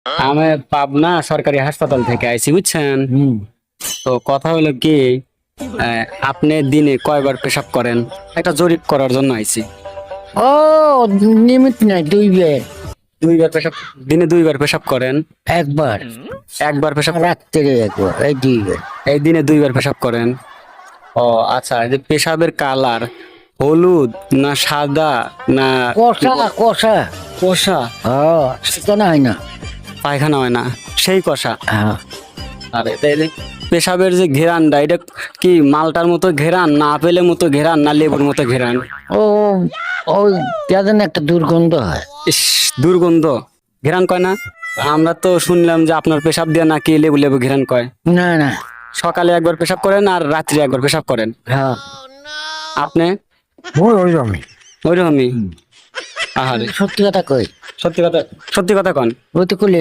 আমি পাবনা সরকারি হাসপাতাল থেকে আইছি, বুঝছেন? তো কথা হলো কি, আপনি দিনে কয়বার পেশাব করেন? একটা জরিপ করার জন্য আইছি। ও নিমিত নাই, 2 বার। দুইবার পেশাব, দিনে দুইবার পেশাব করেন? একবার একবার পেশাব, রাত্রে একবার, এই 2 বার। এই দিনে দুইবার পেশাব করেন? ও আচ্ছা, এই যে পেশাবের কালার হলুদ না সাদা না কষা কষা। কষা? সেটা না হয় না। পায়খানা হয় না, সেই কষা? হ্যাঁ। আরে তাই রে, পেশাবের যে ঘেরানটা, এটা কি মালটার মতো ঘেরান না আপেলের মতো ঘেরান না লেবুর মতো ঘেরান? ও ওই কেমন একটা দুর্গন্ধ হয়। ইস, দুর্গন্ধ, ঘেরান কয় না? আমরা তো শুনলাম যে আপনার পেশাব দিয়ে নাকি লেবু লেবু ঘেরান কয়। না না। সকালে একবার পেশাব করেন আর রাত্রে একবার পেশাব করেন। হ্যাঁ, আপনি ওই ওইরকমই? আহারে, সত্যি কথা কই, সত্যি কথা, সত্যি কথা কন। ওই তো করলে